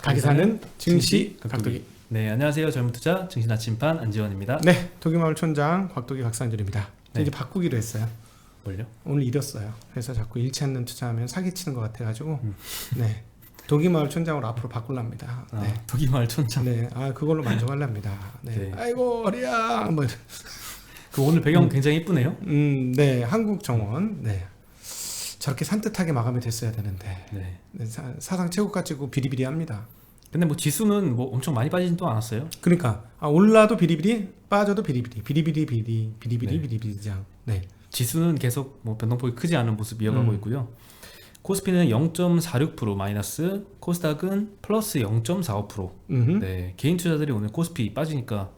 가게 사는 증시 곽도기. 네, 안녕하세요. 젊은 투자 증시 나침반 안지원입니다. 네, 도기마을 촌장 곽도기 박상준입니다. 네. 이제 바꾸기로 했어요. 뭘요? 오늘 잃었어요. 그래서 자꾸 잃지 않는 투자하면 사기치는 것 같아가지고 네, 도기마을 촌장으로 앞으로 바꿀랍니다. 네. 도기마을 촌장. 네, 그걸로 만족하랍니다. 네. 네. 아이고 허리야. 뭐. 그 오늘 배경 굉장히 이쁘네요. 네, 한국정원. 네. 저렇게 산뜻하게 마감이 됐어야 되는데 네. 사상 최고가치고 비리비리합니다. 근데 뭐 지수는 뭐 엄청 많이 빠지진 또 않았어요. 그러니까 올라도 비리비리, 빠져도 비리비리, 비리비리, 네. 비리비리장. 네. 지수는 계속 뭐 변동폭이 크지 않은 모습 이어가고 있고요. 코스피는 0.46% 마이너스, 코스닥은 플러스 0.45%. 네, 개인 투자들이 오늘 코스피 빠지니까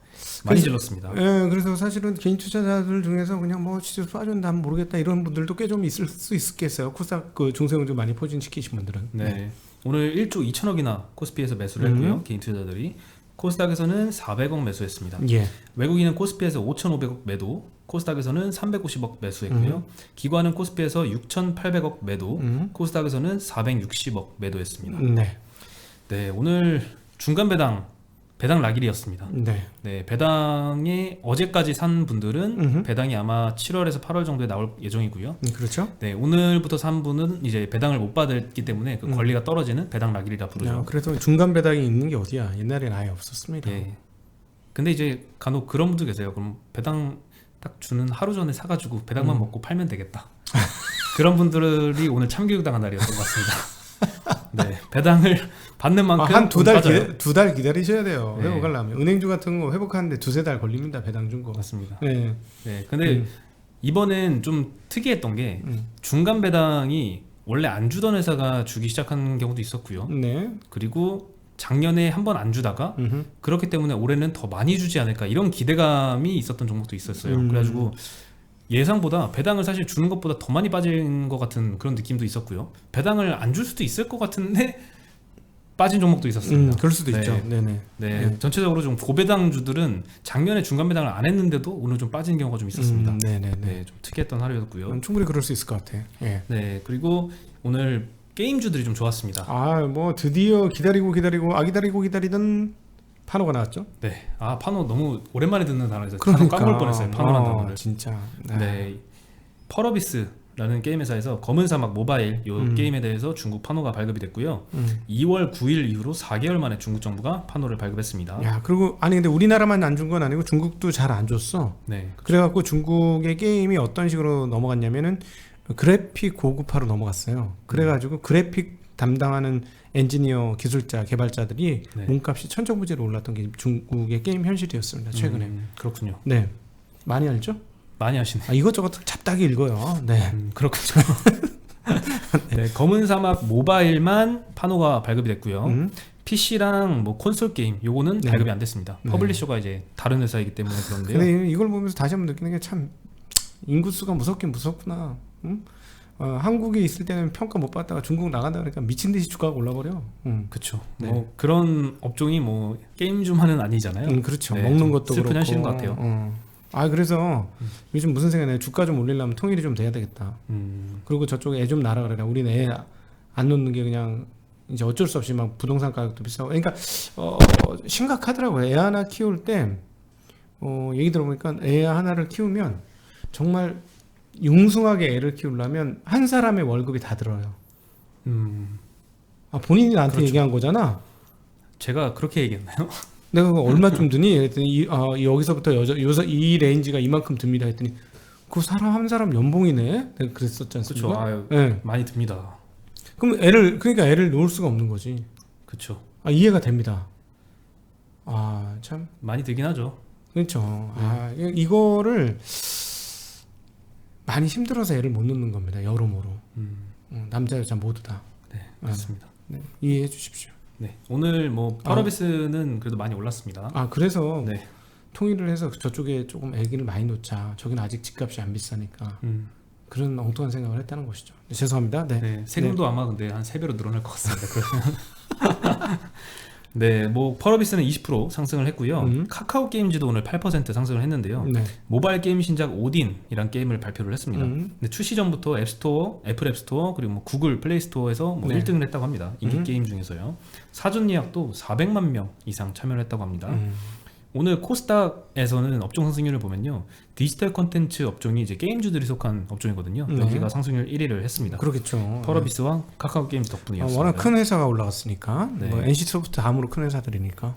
많이 질렀습니다. 예, 그래서 사실은 개인 투자자들 중에서 그냥 뭐 지수 빠졌나 모르겠다 이런 분들도 꽤 좀 있을 수 있겠어요. 코스닥 그 중소형주 많이 포진시키신 분들은. 네. 오늘 1조 2천억이나 코스피에서 매수를 했고요. 개인 투자자들이. 코스닥에서는 400억 매수했습니다. 예. 외국인은 코스피에서 5,500억 매도, 코스닥에서는 350억 매수했고요. 기관은 코스피에서 6,800억 매도, 코스닥에서는 460억 매도했습니다. 네. 네, 오늘 중간 배당 락일이었습니다. 네. 네, 배당에 어제까지 산 분들은 배당이 아마 7월에서 8월 정도에 나올 예정이고요. 그렇죠. 네, 오늘부터 산 분은 이제 배당을 못 받았기 때문에 그 권리가 떨어지는 배당 락일이라 부르죠. 그래도 중간 배당이 있는 게 어디야? 옛날에는 아예 없었습니다. 예. 근데 이제 간혹 그런 분도 계세요. 그럼 배당 딱 주는 하루 전에 사가지고 배당만 먹고 팔면 되겠다. 그런 분들이 오늘 참교육 당한 날이었던 것 같습니다. 네, 배당을 받는 만큼 한 두 달 기다리셔야 돼요. 네. 회복하려면 은행주 같은 거 회복하는데 두세 달 걸립니다. 배당 준 거. 맞습니다. 네. 네, 근데 이번엔 좀 특이했던 게 중간 배당이 원래 안 주던 회사가 주기 시작한 경우도 있었고요. 네. 그리고 작년에 한 번 안 주다가 그렇기 때문에 올해는 더 많이 주지 않을까 이런 기대감이 있었던 종목도 있었어요. 그래가지고 예상보다 배당을 사실 주는 것보다 더 많이 빠진 것 같은 그런 느낌도 있었고요. 배당을 안 줄 수도 있을 것 같은데 빠진 종목도 있었습니다. 그럴 수도 네. 있죠. 네네. 네, 전체적으로 좀 고배당주들은 작년에 중간 배당을 안 했는데도 오늘 좀 빠진 경우가 좀 있었습니다. 네네네. 네, 좀 특이했던 하루였고요. 충분히 그럴 수 있을 것 같아. 예. 네, 그리고 오늘 게임주들이 좀 좋았습니다. 뭐 드디어 기다리고 기다리던 파노가 나왔죠. 네, 파노 너무 오랜만에 듣는 단어에서 파노 까먹을 뻔했어요. 파노란 단어를. 진짜. 네, 펄어비스라는 게임 회사에서 검은 사막 모바일 요 게임에 대해서 중국 파노가 발급이 됐고요. 2월 9일 이후로 4개월 만에 중국 정부가 파노를 발급했습니다. 야, 그리고 근데 우리나라만 안 준 건 아니고 중국도 잘 안 줬어. 네, 그래갖고 중국의 게임이 어떤 식으로 넘어갔냐면은 그래픽 고급화로 넘어갔어요. 그래가지고 그래픽 담당하는 엔지니어, 기술자, 개발자들이 네. 몸값이 천정부지로 올랐던 게 중국의 게임 현실이었습니다. 최근에. 그렇군요. 네, 많이 알죠? 많이 하시네. 이것저것 잡다하게 읽어요. 네, 그렇군요. 네, 검은 사막 모바일만 파노가 발급이 됐고요. PC랑 뭐 콘솔 게임 요거는 발급이 안 됐습니다. 퍼블리셔가 이제 다른 회사이기 때문에 그런데요. 근데 이걸 보면서 다시 한번 느끼는 게 참 인구수가 무섭긴 무섭구나. 응? 한국에 있을 때는 평가 못 받다가 중국 나간다 그러니까 미친 듯이 주가가 올라버려. 그렇죠. 네. 뭐 그런 업종이 뭐 게임주만은 아니잖아요. 그렇죠. 네, 먹는 것도 슬픈 그렇고. 현실인 것 같아요. 그래서 요즘 무슨 생각이냐? 주가 좀 올리려면 통일이 좀 돼야 되겠다. 그리고 저쪽에 애 좀 낳으라 그래라. 우리는 애 안 놓는 게 그냥 이제 어쩔 수 없이 막 부동산 가격도 비싸고. 그러니까 심각하더라고요. 애 하나 키울 때 얘기 들어보니까 애 하나를 키우면 정말 융숭하게 애를 키우려면 한 사람의 월급이 다 들어요. 본인이 나한테 그렇죠. 얘기한 거잖아. 제가 그렇게 얘기했나요? 내가 그거 얼마쯤 드니? 했더니 여기서부터 이 레인지가 이만큼 듭니다. 했더니 그 사람 한 사람 연봉이네. 내가 그랬었지 않습니까? 그렇죠. 네. 많이 듭니다. 그럼 애를 놓을 수가 없는 거지. 그렇죠. 이해가 됩니다. 참 많이 들긴 하죠. 그렇죠. 이거를 많이 힘들어서 애를 못 놓는 겁니다. 여러모로. 남자 여자 모두 다. 네, 맞습니다. 네, 이해해 주십시오. 네, 오늘 뭐 펄어비스는 그래도 많이 올랐습니다. 그래서 네. 통일을 해서 저쪽에 조금 애기를 많이 놓자. 저기는 아직 집값이 안 비싸니까. 그런 엉뚱한 생각을 했다는 것이죠. 네, 죄송합니다. 네. 네, 세금도 아마 근데 한 3배로 늘어날 것 같습니다. 그러면 네, 뭐 펄어비스는 20% 상승을 했고요. 카카오 게임즈도 오늘 8% 상승을 했는데요. 네. 모바일 게임 신작 오딘이란 게임을 발표를 했습니다. 근데 출시 전부터 앱스토어, 애플 앱스토어 그리고 뭐 구글 플레이스토어에서 뭐 네. 1등을 했다고 합니다. 인기 게임 중에서요. 사전 예약도 400만 명 이상 참여를 했다고 합니다. 오늘 코스닥에서는 업종 상승률을 보면요, 디지털 콘텐츠 업종이 이제 게임주들이 속한 업종이거든요. 네. 여기가 상승률 1위를 했습니다. 그렇겠죠. 펄어비스와 카카오 게임즈 덕분이었습니다. 워낙 큰 회사가 올라갔으니까. 네. 뭐 NC소프트 다음으로 큰 회사들이니까.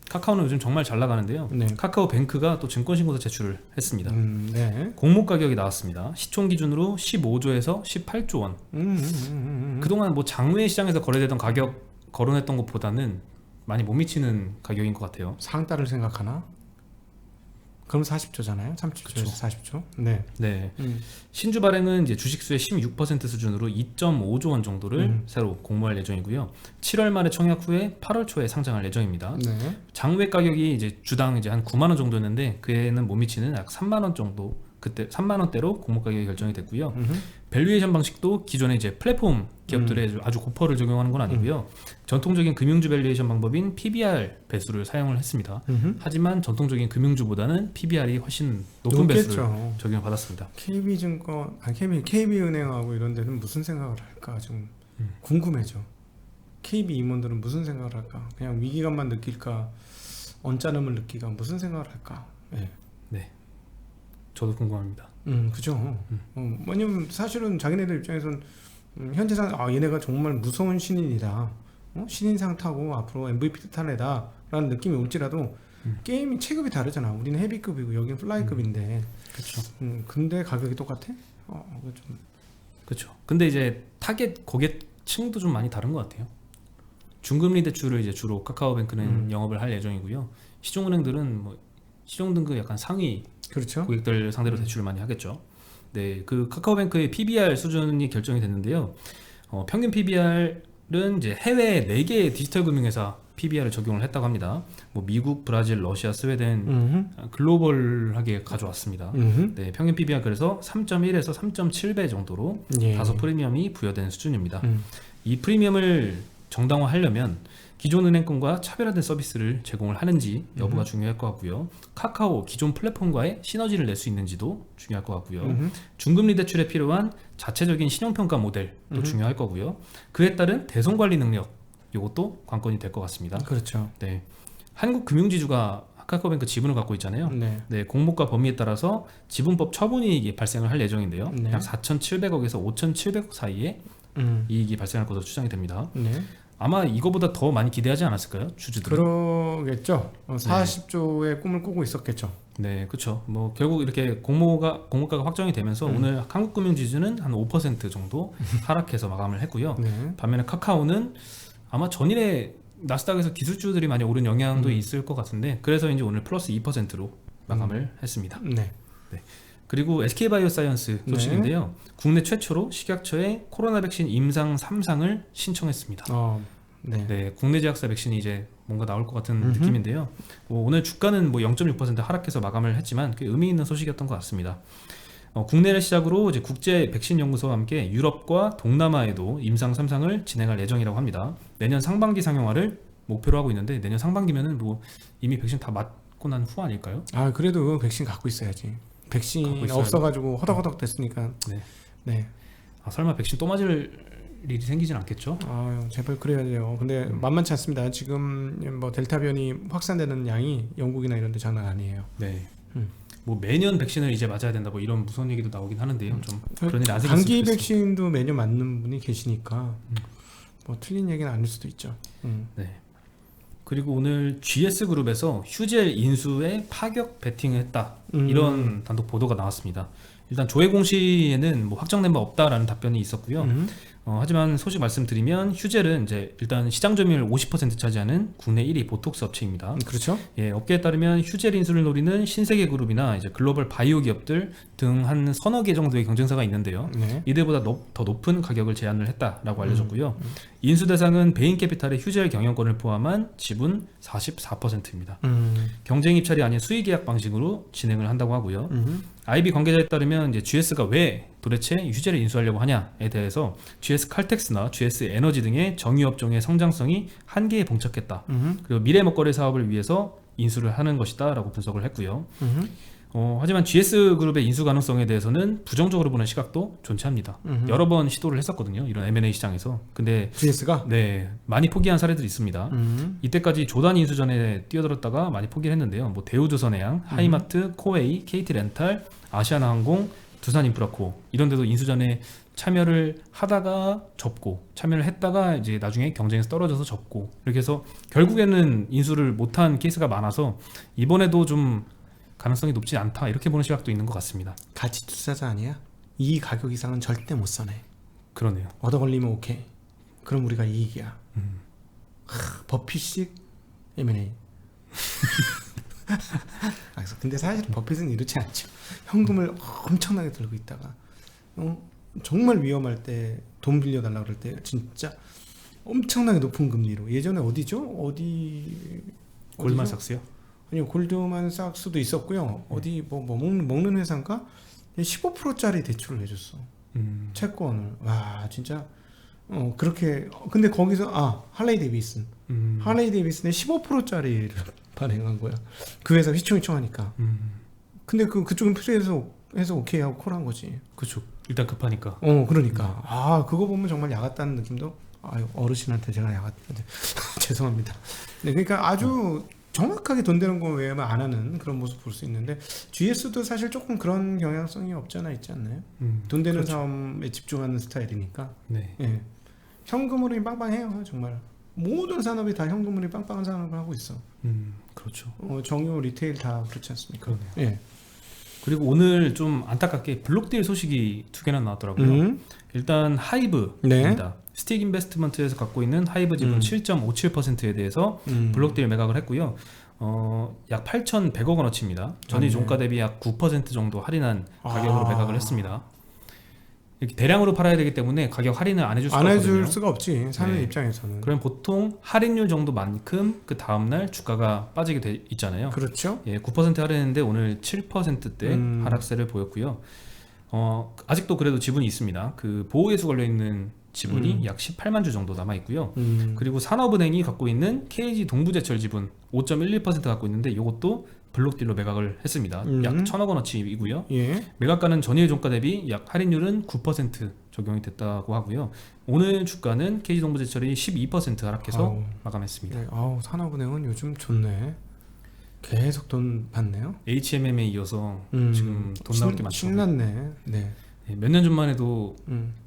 카카오는 요즘 정말 잘 나가는데요. 네. 카카오뱅크가 또 증권신고서 제출을 했습니다. 네. 공모 가격이 나왔습니다. 시총 기준으로 15조에서 18조 원. 그동안 뭐 장외 시장에서 거래되던 가격 거론했던 것보다는 많이 못 미치는 가격인 것 같아요. 상따를 생각하나? 그럼 40조잖아요. 30조에서 40조. 네. 네. 신주 발행은 이제 주식수의 16% 수준으로 2.5조 원 정도를 새로 공모할 예정이고요. 7월 말에 청약 후에 8월 초에 상장할 예정입니다. 네. 장외 가격이 이제 주당 이제 한 9만 원 정도였는데 그에는 못 미치는 약 3만 원 정도, 그때 3만 원대로 공모 가격이 결정이 됐고요. 밸류에이션 방식도 기존의 이제 플랫폼 기업들의 아주 고퍼를 적용하는 건 아니고요. 전통적인 금융주 밸류에이션 방법인 PBR 배수를 사용을 했습니다. 하지만 전통적인 금융주보다는 PBR이 훨씬 높은 배수를 적용을 받았습니다. KB증권, KB은행하고 이런 데는 무슨 생각을 할까 좀 궁금해져. KB 임원들은 무슨 생각을 할까? 그냥 위기감만 느낄까? 언짢음을 느끼까? 무슨 생각을 할까? 네. 네. 저도 궁금합니다. 그죠. 왜냐면 사실은 자기네들 입장에선 현재상 얘네가 정말 무서운 신인이다. 신인상 타고 앞으로 MVP 탈 애다라는 느낌이 올지라도 게임이 체급이 다르잖아. 우리는 헤비급이고 여기는 플라이급인데. 그렇죠. 근데 가격이 똑같아? 좀. 그렇죠. 근데 이제 타겟 고객층도 좀 많이 다른 것 같아요. 중금리 대출을 이제 주로 카카오뱅크는 영업을 할 예정이고요. 시중은행들은 뭐 시중 등급 약간 상위 그렇죠. 고객들 상대로 대출을 많이 하겠죠. 네, 그 카카오뱅크의 PBR 수준이 결정이 됐는데요. 평균 PBR은 이제 해외 4개의 디지털 금융회사 PBR을 적용을 했다고 합니다. 뭐 미국, 브라질, 러시아, 스웨덴 글로벌하게 가져왔습니다. 네, 평균 PBR 그래서 3.1에서 3.7배 정도로 다소 프리미엄이 부여된 수준입니다. 이 프리미엄을 정당화하려면 기존 은행권과 차별화된 서비스를 제공을 하는지 여부가 중요할 것 같고요. 카카오 기존 플랫폼과의 시너지를 낼 수 있는지도 중요할 것 같고요. 중금리 대출에 필요한 자체적인 신용평가 모델도 중요할 거고요. 그에 따른 대손관리 능력, 이것도 관건이 될 것 같습니다. 그렇죠. 네, 한국 금융지주가 카카오뱅크 지분을 갖고 있잖아요. 네. 네, 공모가 범위에 따라서 지분법 처분이익이 발생을 할 예정인데요. 네. 약 4,700억에서 5,700억 사이에 이익이 발생할 것으로 추정이 됩니다. 네. 아마 이거보다 더 많이 기대하지 않았을까요? 주주들은. 그러겠죠. 40조의 꿈을 꾸고 있었겠죠. 네, 그렇죠. 뭐 결국 이렇게 공모가가 확정이 되면서 오늘 한국금융지주는 한 5% 정도 하락해서 마감을 했고요. 네. 반면에 카카오는 아마 전일에 나스닥에서 기술주들이 많이 오른 영향도 있을 것 같은데 그래서 이제 오늘 플러스 2%로 마감을 했습니다. 네. 네. 그리고 SK바이오사이언스 소식인데요. 국내 최초로 식약처에 코로나 백신 임상 3상을 신청했습니다. 네. 네, 국내 제약사 백신이 이제 뭔가 나올 것 같은 느낌인데요. 오늘 주가는 뭐 0.6% 하락해서 마감을 했지만 꽤 의미 있는 소식이었던 것 같습니다. 국내를 시작으로 이제 국제 백신 연구소와 함께 유럽과 동남아에도 임상 3상을 진행할 예정이라고 합니다. 내년 상반기 상용화를 목표로 하고 있는데 내년 상반기면은 뭐 이미 백신 다 맞고 난 후 아닐까요? 그래도 백신 갖고 있어야지. 백신 없어가지고 허덕허덕 됐으니까. 네. 네. 설마 백신 또 맞을 일이 생기진 않겠죠? 제발 그래야 돼요. 근데 만만치 않습니다. 지금 뭐 델타 변이 확산되는 양이 영국이나 이런 데 장난 아니에요. 네. 뭐 매년 백신을 이제 맞아야 된다 뭐 이런 무서운 얘기도 나오긴 하는데요. 좀 그런 일이 안 생겼으면 감기 좋겠어요. 백신도 매년 맞는 분이 계시니까 뭐 틀린 얘기는 아닐 수도 있죠. 네. 그리고 오늘 GS그룹에서 휴젤 인수에 파격 베팅을 했다 이런 단독 보도가 나왔습니다. 일단 조회 공시에는 뭐 확정된 바 없다라는 답변이 있었고요. 하지만 소식 말씀드리면 휴젤은 이제 일단 시장 점유율 50% 차지하는 국내 1위 보톡스 업체입니다. 그렇죠? 예, 업계에 따르면 휴젤 인수를 노리는 신세계그룹이나 이제 글로벌 바이오 기업들 등 한 서너 개 정도의 경쟁사가 있는데요. 네. 이들보다 더 높은 가격을 제안을 했다라고 알려졌고요. 인수 대상은 베인 캐피탈의 휴젤 경영권을 포함한 지분 44%입니다. 경쟁 입찰이 아닌 수의 계약 방식으로 진행을 한다고 하고요. IB 관계자에 따르면 이제 GS가 왜 도대체 휴재를 인수하려고 하냐에 대해서 GS 칼텍스나 GS 에너지 등의 정유업종의 성장성이 한계에 봉착했다. 그리고 미래 먹거리 사업을 위해서 인수를 하는 것이다 라고 분석을 했고요. 하지만 GS 그룹의 인수 가능성에 대해서는 부정적으로 보는 시각도 존재합니다. 여러 번 시도를 했었거든요. 이런 M&A 시장에서. 근데 GS가 네, 많이 포기한 사례들이 있습니다. 이때까지 조단 인수전에 뛰어들었다가 많이 포기를 했는데요. 뭐 대우조선해양, 하이마트, 코웨이, KT렌탈, 아시아나항공, 두산인프라코 이런 데도 인수전에 참여를 하다가 접고 참여를 했다가 이제 나중에 경쟁에서 떨어져서 접고 이렇게 해서 결국에는 인수를 못한 케이스가 많아서 이번에도 좀 가능성이 높지 않다 이렇게 보는 시각도 있는 것 같습니다. 가치 투자자 아니야? 이 가격 이상은 절대 못 사네. 그러네요. 얻어 걸리면 오케이. 그럼 우리가 이익이야. 버핏식 M&A. 근데 사실 버핏은 이렇지 않죠. 현금을 엄청나게 들고 있다가 정말 위험할 때 돈 빌려달라 그럴 때 진짜 엄청나게 높은 금리로 예전에 어디죠? 골드만삭스요? 아니요, 골드만삭스도 있었고요. 어디 뭐 먹는 회사인가 15%짜리 대출을 해줬어. 채권을. 와 진짜 그렇게 근데 거기서 할레이 데이비슨 할레이 데이비슨에 15%짜리를 발행한 거야. 그 회사 휘청휘청하니까. 근데 그쪽은 표시해서 오케이 하고 콜한 거지. 그렇죠. 일단 급하니까. 그러니까 그거 보면 정말 야같다는 느낌도. 어르신한테 제가 야같은데 죄송합니다. 네, 그러니까 아주 정확하게 돈 되는 거 외에는 안 하는 그런 모습 볼 수 있는데 GS도 사실 조금 그런 경향성이 없잖아 있지 않나요? 돈 되는 그렇죠. 사업에 집중하는 스타일이니까. 네. 예. 현금흐름이 빵빵해요 정말. 모든 산업이 다 현금흐름이 빵빵한 산업을 하고 있어. 그렇죠. 정유 리테일 다 그렇지 않습니까? 그러네요. 예. 그리고 오늘 좀 안타깝게 블록딜 소식이 2개나 나왔더라고요. 일단 하이브입니다. 네. 스틱 인베스트먼트에서 갖고 있는 하이브 지분 7.57%에 대해서 블록딜 매각을 했고요. 약 8,100억 원어치입니다. 전일 종가 대비 약 9% 정도 할인한 가격으로 매각을 했습니다. 이렇게 대량으로 팔아야 되기 때문에 가격 할인을 안 해줄 수가 안 없거든요. 해줄 수가 없지 사는 네. 입장에서는. 그럼 보통 할인율 정도만큼 그 다음날 주가가 빠지게 돼 있잖아요. 그렇죠. 예, 9% 할인했는데 오늘 7%대 하락세를 보였고요. 아직도 그래도 지분이 있습니다. 그 보호예수 걸려 있는 지분이 약 18만 주 정도 남아 있고요. 그리고 산업은행이 갖고 있는 KG 동부제철 지분 5.12% 갖고 있는데 이것도 블록딜로 매각을 했습니다. 약 1,000억 원어치이고요. 예. 매각가는 전일 종가 대비 약 할인율은 9% 적용이 됐다고 하고요. 오늘 주가는 KG 동부제철이 12% 하락해서 마감했습니다. 네, 산업은행은 요즘 좋네. 계속 돈 받네요. HMM에 이어서 지금 돈 나올 게 많죠. 신났네. 네. 몇 년 전만 해도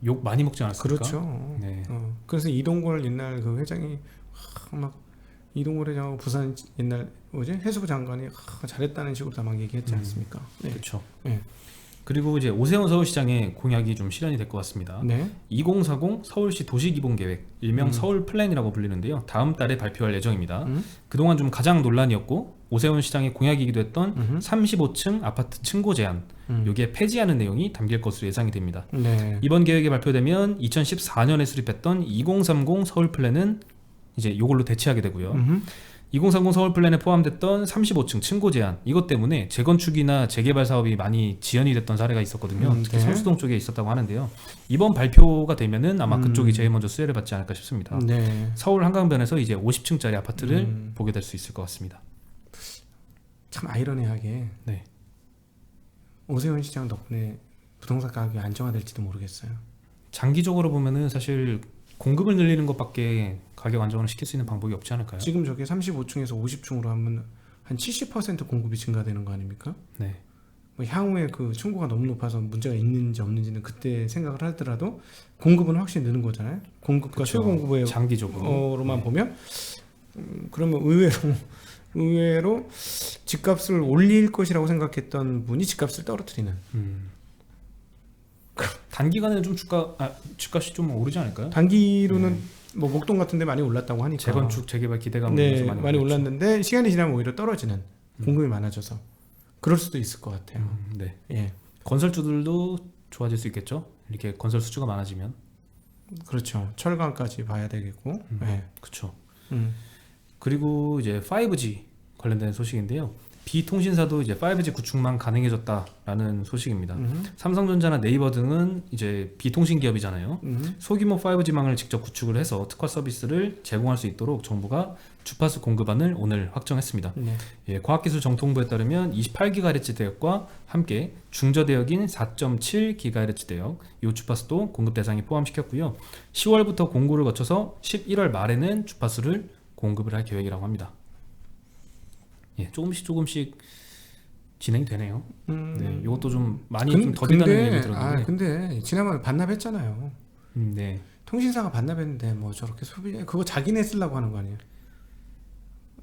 욕 많이 먹지 않았습니까? 그렇죠. 네. 그래서 이동걸 옛날 그 회장이 막 이동걸 회장하고 부산 옛날 해수부 장관이 잘했다는 식으로 다 막 얘기했지 않습니까? 네. 그렇죠. 네. 그리고 이제 오세훈 서울시장의 공약이 좀 실현이 될 것 같습니다. 네. 2040 서울시 도시기본계획, 일명 서울 플랜이라고 불리는데요. 다음 달에 발표할 예정입니다. 그동안 좀 가장 논란이었고 오세훈 시장의 공약이기도 했던 35층 아파트 층고 제한, 여기에 폐지하는 내용이 담길 것으로 예상이 됩니다. 네. 이번 계획이 발표되면 2014년에 수립했던 2030 서울 플랜은 이제 이걸로 대체하게 되고요. 2030 서울 플랜에 포함됐던 35층 층고 제한, 이것 때문에 재건축이나 재개발 사업이 많이 지연이 됐던 사례가 있었거든요. 특히 네. 성수동 쪽에 있었다고 하는데요. 이번 발표가 되면은 아마 그쪽이 제일 먼저 수혜를 받지 않을까 싶습니다. 네. 서울 한강변에서 이제 50층짜리 아파트를 보게 될 수 있을 것 같습니다. 참 아이러니하게 네. 오세훈 시장 덕분에 부동산 가격이 안정화될지도 모르겠어요. 장기적으로 보면은 사실 공급을 늘리는 것밖에 가격 안정을 시킬 수 있는 방법이 없지 않을까요? 지금 저게 35층에서 50층으로 하면 한 70% 공급이 증가되는 거 아닙니까? 네. 뭐 향후에 그 층고가 너무 높아서 문제가 있는지 없는지는 그때 생각을 하더라도 공급은 확실히 느는 거잖아요. 공급과 그쵸. 최고공급의 장기적으로만 보면 그러면 의외로 집값을 올릴 것이라고 생각했던 분이 집값을 떨어뜨리는. 단기간에 좀 집값이 좀 오르지 않을까요? 단기로는 뭐 목동 같은데 많이 올랐다고 하니까. 재건축 재개발 기대감이 네, 많이 많이 올랐죠. 올랐는데 시간이 지나면 오히려 떨어지는 공급이 많아져서 그럴 수도 있을 것 같아요. 네. 예, 건설주들도 좋아질 수 있겠죠. 이렇게 건설 수주가 많아지면. 그렇죠. 철강까지 봐야 되겠고. 예. 그렇죠. 음. 그리고 이제 5G 관련된 소식인데요. B통신사도 이제 5G 구축만 가능해졌다라는 소식입니다. 삼성전자나 네이버 등은 이제 비통신 기업이잖아요. 소규모 5G망을 직접 구축을 해서 특화 서비스를 제공할 수 있도록 정부가 주파수 공급안을 오늘 확정했습니다. 네. 예, 과학기술정통부에 따르면 28GHz 대역과 함께 중저대역인 4.7GHz 대역 이 주파수도 공급 대상에 포함시켰고요. 10월부터 공고를 거쳐서 11월 말에는 주파수를 공급을 할 계획이라고 합니다. 예, 조금씩 진행이 되네요. 네, 이것도 좀 많이 좀 더딘다는 얘기 들었는데. 근데 지난번에 반납했잖아요. 네. 통신사가 반납했는데 뭐 저렇게 소비 그거 자기네 쓰려고 하는 거 아니에요?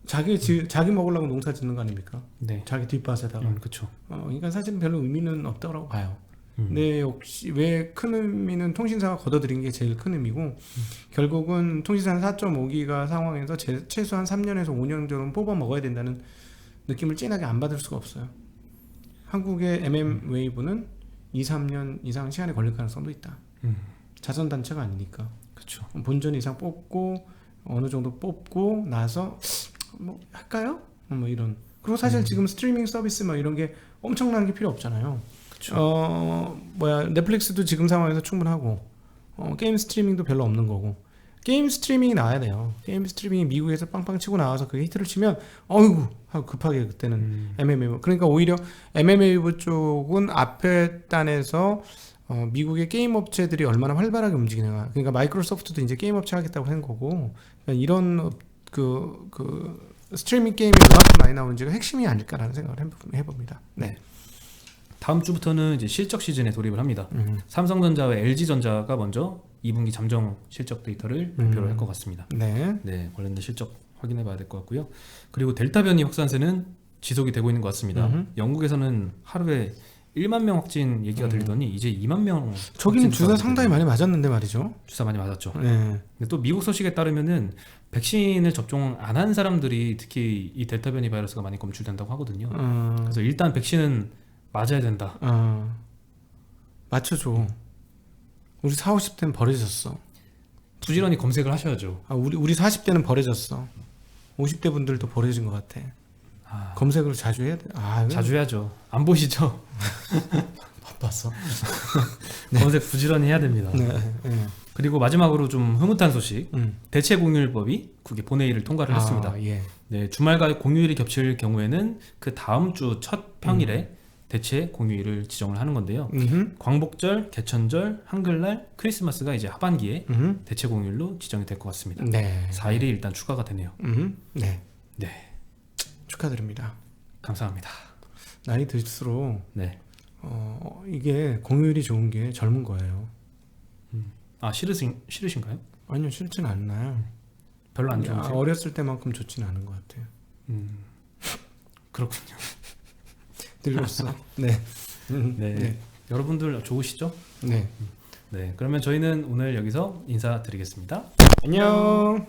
자기 먹으려고 농사 짓는 거 아닙니까? 네. 자기 뒷밭에다가. 그렇죠. 그러니까 사실은 별로 의미는 없다고 봐요. 근데 역시 왜 큰 의미는 통신사가 걷어들인 게 제일 큰 의미고 결국은 통신사는 4.5기가 상황에서 최소한 3년에서 5년 정도는 뽑아 먹어야 된다는 느낌을 진하게 안 받을 수가 없어요. 한국의 MM-웨이브는 2, 3년 이상 시간이 걸릴 가능성도 있다. 자선단체가 아니니까. 그렇죠. 본전 이상 뽑고 어느 정도 뽑고 나서 뭐 할까요? 뭐 이런. 그리고 사실 지금 스트리밍 서비스 뭐 이런 게 엄청난 게 필요 없잖아요. 그렇죠. 넷플릭스도 지금 상황에서 충분하고 게임 스트리밍도 별로 없는 거고 게임 스트리밍이 나와야 돼요. 게임 스트리밍이 미국에서 빵빵 치고 나와서 그게 히트를 치면 어이구 하고 급하게 그때는 MMA 그러니까 오히려 MMA 쪽은 앞에 단에서 미국의 게임 업체들이 얼마나 활발하게 움직이는가. 그러니까 마이크로소프트도 이제 게임 업체 하겠다고 한 거고 그러니까 이런 그 스트리밍 게임이 얼마나 많이 나오는지가 핵심이 아닐까라는 생각을 해봅니다. 네. 다음 주부터는 이제 실적 시즌에 돌입을 합니다. 삼성전자와 LG전자가 먼저 2분기 잠정 실적 데이터를 발표를 할 것 같습니다. 네. 네, 관련된 실적 확인해 봐야 될 것 같고요. 그리고 델타 변이 확산세는 지속이 되고 있는 것 같습니다. 영국에서는 하루에 1만 명 확진 얘기가 들리더니 이제 2만 명. 저기는 주사 상당히 많이 맞았는데 말이죠. 주사 많이 맞았죠. 네. 근데 또 미국 소식에 따르면은 백신을 접종 안 한 사람들이 특히 이 델타 변이 바이러스가 많이 검출된다고 하거든요. 그래서 일단 백신은 맞아야 된다. 맞춰줘. 우리 40, 50대는 버려졌어. 부지런히 검색을 하셔야죠. 우리 40대는 버려졌어. 50대 분들도 버려진 것 같아. 검색을 자주 해야 돼. 자주 해야죠. 안 보시죠? 바빴어. 검색 부지런히 해야 됩니다. 네. 네. 그리고 마지막으로 좀 흐뭇한 소식. 대체 공휴일법이 국회 본회의를 통과를 했습니다. 예. 네, 주말과 공휴일이 겹칠 경우에는 그 다음 주 첫 평일에 대체 공휴일을 지정을 하는 건데요. 광복절, 개천절, 한글날, 크리스마스가 이제 하반기에 대체 공휴일로 지정이 될 것 같습니다. 네. 4일이 일단 추가가 되네요. 네. 네. 축하드립니다. 감사합니다. 나이 들수록 네. 이게 공휴일이 좋은 게 젊은 거예요. 싫으신가요? 아니요, 싫진 않나요. 별로 안 좋으세요? 어렸을 때만큼 좋지는 않은 것 같아요. 그렇군요. 늙었어. 네. 네. 네. 여러분들 좋으시죠? 네. 네. 그러면 저희는 오늘 여기서 인사드리겠습니다. 안녕.